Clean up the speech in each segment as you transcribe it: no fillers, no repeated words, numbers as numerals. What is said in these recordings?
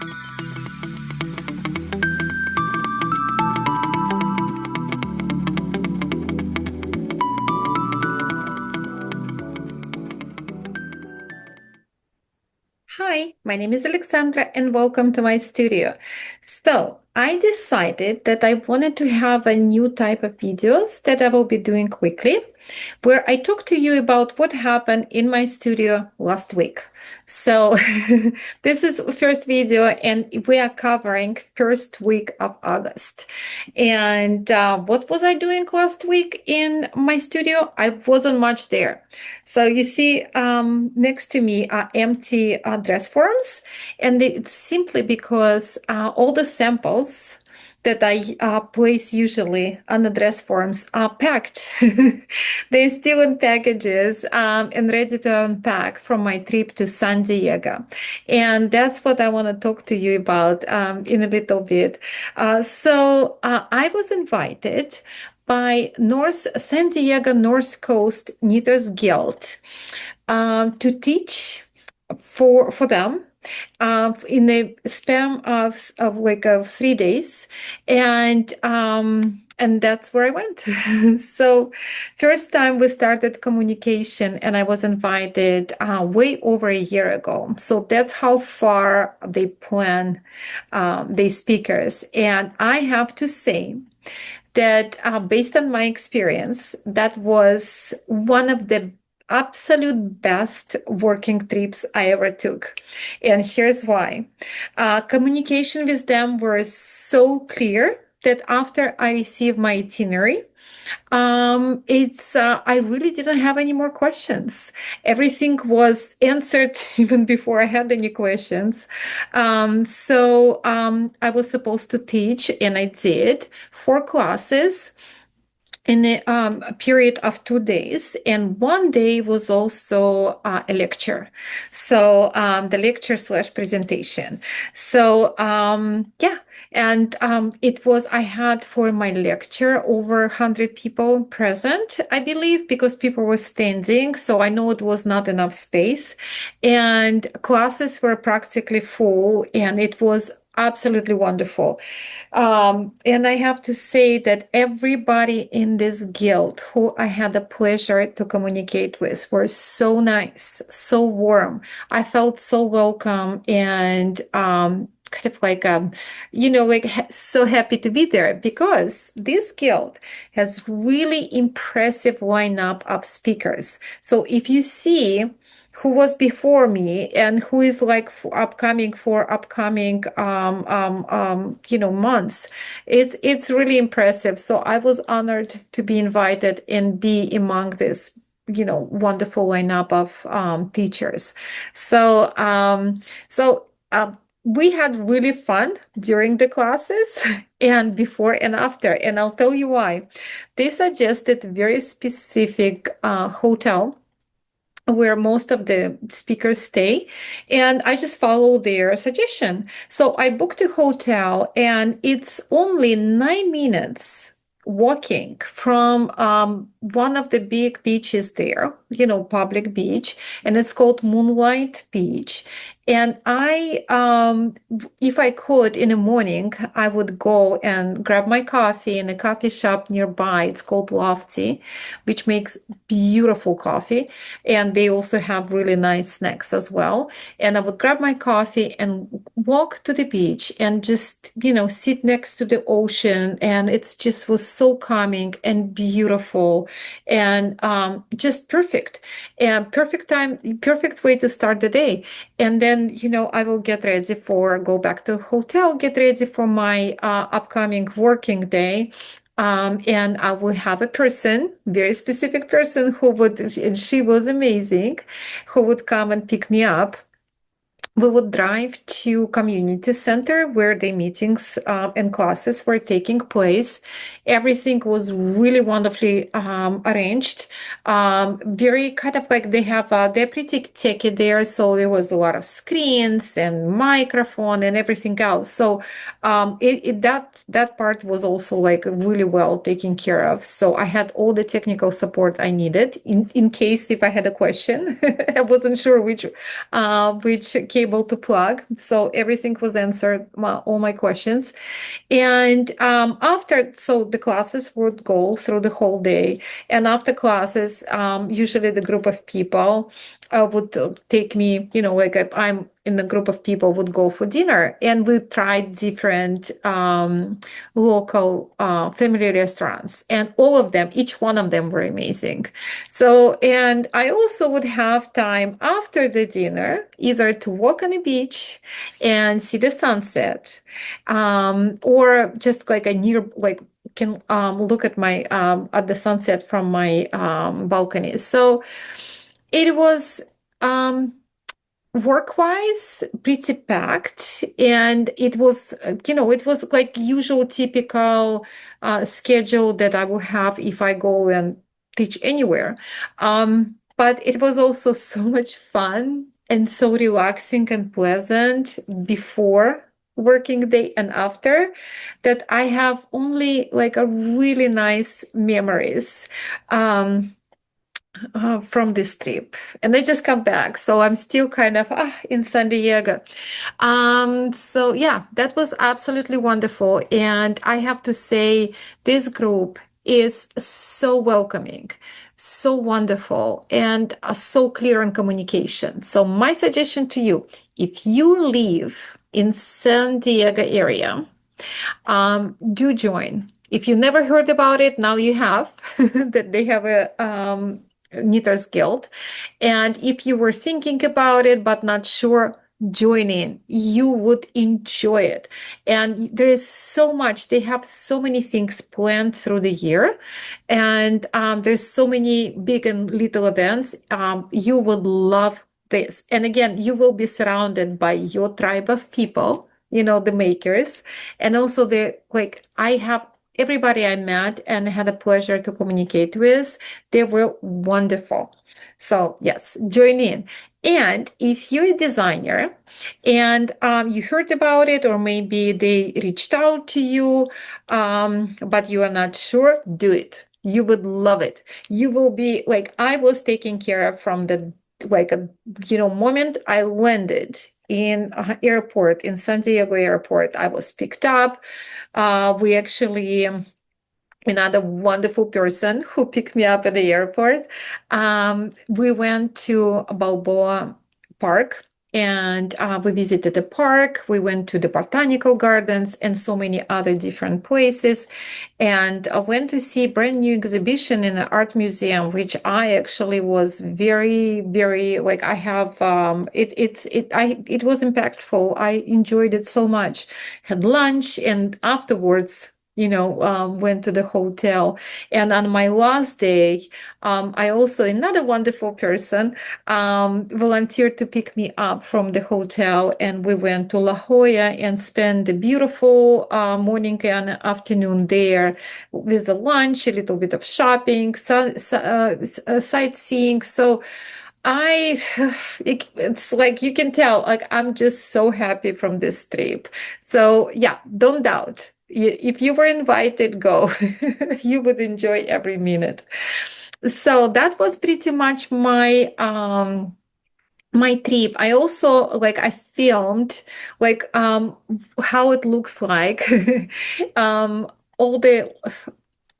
Hi, my name is Alexandra and welcome to my studio. So I decided that I wanted to have a new type of videos that I will be doing quickly, where I talk to you about what happened in my studio last week. So this is first video and we are covering first week of August. And what was I doing last week in my studio? I wasn't much there. So you see next to me are empty dress forms, and it's simply because all the samples that I place usually on the dress forms are packed. They're still in packages and ready to unpack from my trip to San Diego. And that's what I want to talk to you about in a little bit. I was invited by San Diego North Coast Knitters Guild to teach for them in a span of 3 days, and that's where I went. So first time we started communication, and I was invited way over a year ago. So that's how far they plan the speakers, and I have to say that based on my experience, that was one of the absolute best working trips I ever took. And here's why. Communication with them was so clear that after I received my itinerary, I really didn't have any more questions. Everything was answered even before I had any questions. I was supposed to teach, and I did 4 classes in a period of 2 days, and one day was also a lecture. So the lecture slash presentation. I had for my lecture over 100 people present, I believe, because people were standing. So I know it was not enough space, and classes were practically full, and it was absolutely wonderful. And I have to say that everybody in this guild who I had the pleasure to communicate with were so nice, so warm. I felt so welcome and kind of like so happy to be there, because this guild has really impressive lineup of speakers. So if you see who was before me and who is like for upcoming months, it's really impressive. So I was honored to be invited and be among this wonderful lineup of teachers. We had really fun during the classes and before and after, and I'll tell you why. They suggested very specific hotel where most of the speakers stay, and I just follow their suggestion. So I booked a hotel, and it's only 9 minutes walking from one of the big beaches there, public beach, and it's called Moonlight Beach. And if I could, in the morning, I would go and grab my coffee in a coffee shop nearby. It's called Lofty, which makes beautiful coffee. And they also have really nice snacks as well. And I would grab my coffee and walk to the beach and just, sit next to the ocean. And it just was so calming and beautiful and just perfect. And perfect time, perfect way to start the day. And then, I will go back to hotel, get ready for my upcoming working day. And I will have a person, very specific person and she was amazing, who would come and pick me up. We would drive to community center where the meetings and classes were taking place. Everything was really wonderfully arranged. Very kind of like they're pretty techy there, so there was a lot of screens and microphone and everything else. So that part was also like really well taken care of. So I had all the technical support I needed in case if I had a question. I wasn't sure which cable to plug. So everything was answered, all my questions. And so the classes would go through the whole day. And after classes, usually the group of people would take me, like I'm in a group of people would go for dinner, and we tried different local family restaurants, and all of them, each one of them were amazing. So, and I also would have time after the dinner, either to walk on the beach and see the sunset, or just like can look at my at the sunset from my balcony. So it was work-wise pretty packed, and it was it was like usual typical schedule that I will have if I go and teach anywhere, but it was also so much fun and so relaxing and pleasant before working day and after, that I have only like a really nice memories from this trip. And I just come back, so I'm still kind of in San Diego. So yeah, that was absolutely wonderful. And I have to say, this group is so welcoming, so wonderful, and so clear in communication. So my suggestion to you, if you live in San Diego area, do join. If you never heard about it, now you have, that they have a Knitters Guild. And if you were thinking about it but not sure, join in. You would enjoy it. And there is so much, they have so many things planned through the year. And there's so many big and little events. You would love this. And again, you will be surrounded by your tribe of people, the makers. And also I have everybody I met and had a pleasure to communicate with, they were wonderful. So yes, join in. And if you're a designer and you heard about it, or maybe they reached out to you, but you are not sure, do it. You would love it. You will be like, I was taken care of from the moment I landed in airport, in San Diego airport. I was picked up. We actually, another wonderful person who picked me up at the airport. We went to Balboa Park, and we visited the park. We went to the botanical gardens and so many other different places, and I went to see a brand new exhibition in the art museum, which I actually was very, very I have it was impactful. I enjoyed it so much. Had lunch, and afterwards went to the hotel. And on my last day, I also, another wonderful person, volunteered to pick me up from the hotel. And we went to La Jolla and spent the beautiful morning and afternoon there with a lunch, a little bit of shopping, sightseeing. So it's like you can tell, I'm just so happy from this trip. So yeah, don't doubt. If you were invited, go. You would enjoy every minute. So that was pretty much my trip. I also I filmed how it looks like, all the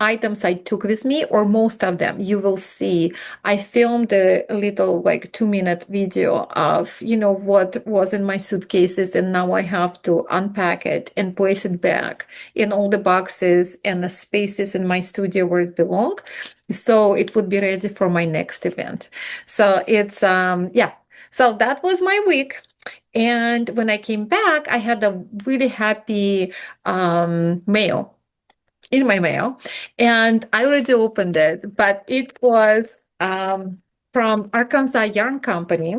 items I took with me, or most of them. You will see I filmed a little 2-minute video of what was in my suitcases, and now I have to unpack it and place it back in all the boxes and the spaces in my studio where it belongs, so it would be ready for my next event. So it's yeah, so that was my week. And when I came back, I had a really happy mail in my mail, and I already opened it, but it was from Arkansas Yarn Company.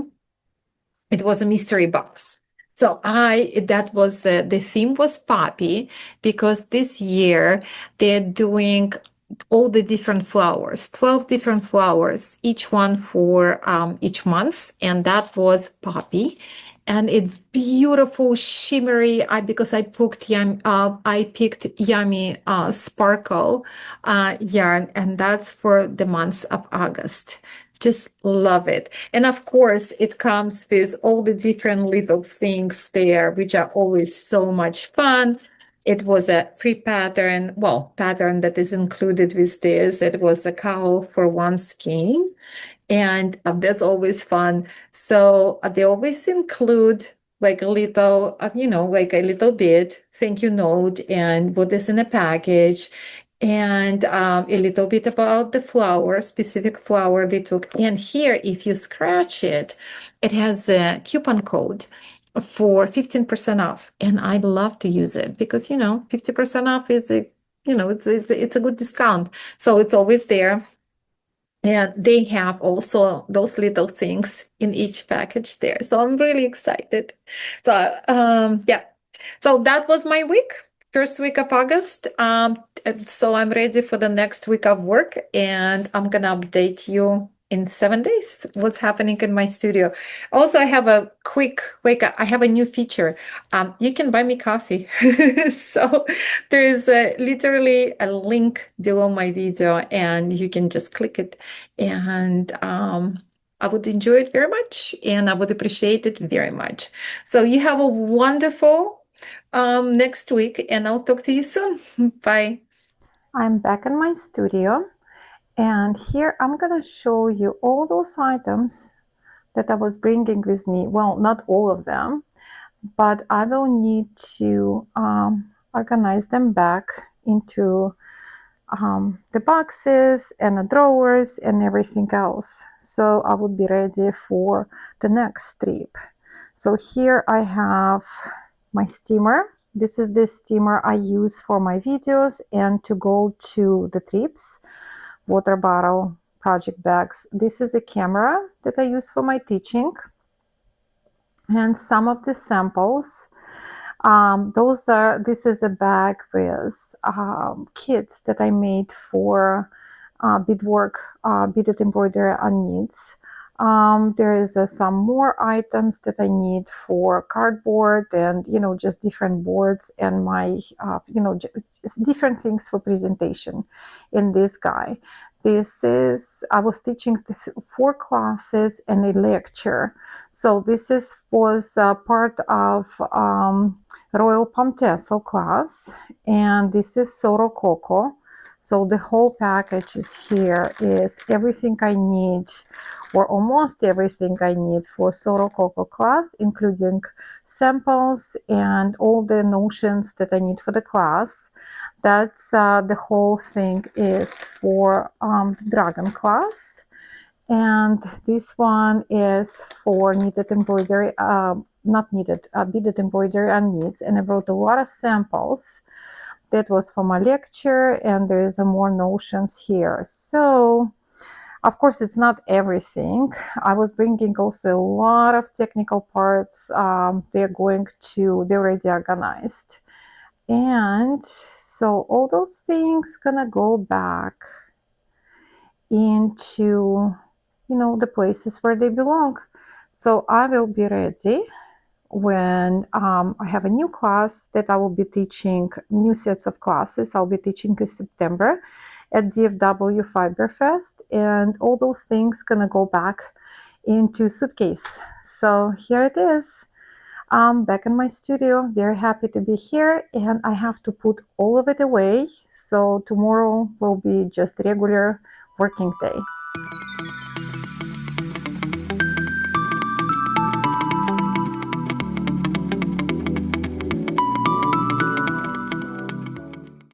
It was a mystery box. So that was the theme was poppy, because this year they're doing all the different flowers, 12 different flowers, each one for each month, and that was poppy. And it's beautiful, shimmery. Because I picked Yummy Sparkle yarn, and that's for the month of August. Just love it. And of course, it comes with all the different little things there, which are always so much fun. It was a free pattern, well, pattern that is included with this. It was a cowl for one skein, and that's always fun. So they always include like a little, like a little bit thank you note and what is in a package, and a little bit about the flower, specific flower they took. And here, if you scratch it, it has a coupon code for 15% off. And I love to use it because, 50% off is it's a good discount. So it's always there. And they have also those little things in each package there. So I'm really excited. So yeah. So that was my week, first week of August. So I'm ready for the next week of work, and I'm gonna update you in 7 days what's happening in my studio. Also, I have a quick, like I have a new feature. You can buy me coffee. So there is literally a link below my video, and you can just click it, and I would enjoy it very much, and I would appreciate it very much. So you have a wonderful next week, and I'll talk to you soon. Bye. I'm back in my studio, and here I'm gonna show you all those items that I was bringing with me. Well, not all of them, but I will need to organize them back into the boxes and the drawers and everything else. So I would be ready for the next trip. So here I have my steamer. This is the steamer I use for my videos and to go to the trips. Water bottle, project bags. This is a camera that I use for my teaching. And some of the samples. This is a bag with kits that I made for beadwork, beaded embroidery on needs. There is some more items that I need for cardboard and, just different boards and my, just different things for presentation in this guy. I was teaching 4 classes and a lecture. So this was part of Royal Palm Tassel class, and this is Soro Coco. So the whole package is everything I need, or almost everything I need for Soro Coco class, including samples and all the notions that I need for the class. That's the whole thing is for the Dragon class. And this one is for knitted embroidery, not knitted, beaded embroidery on needs. And I brought a lot of samples. That was for my lecture, and there is more notions here. So, of course, it's not everything. I was bringing also a lot of technical parts. They're already organized. And so all those things gonna go back into, the places where they belong. So I will be ready when I have a new class that I will be teaching, new sets of classes I'll be teaching in September at DFW Fiberfest, and all those things gonna go back into suitcase. So here it is. I'm back in my studio, very happy to be here, and I have to put all of it away. So tomorrow will be just regular working day.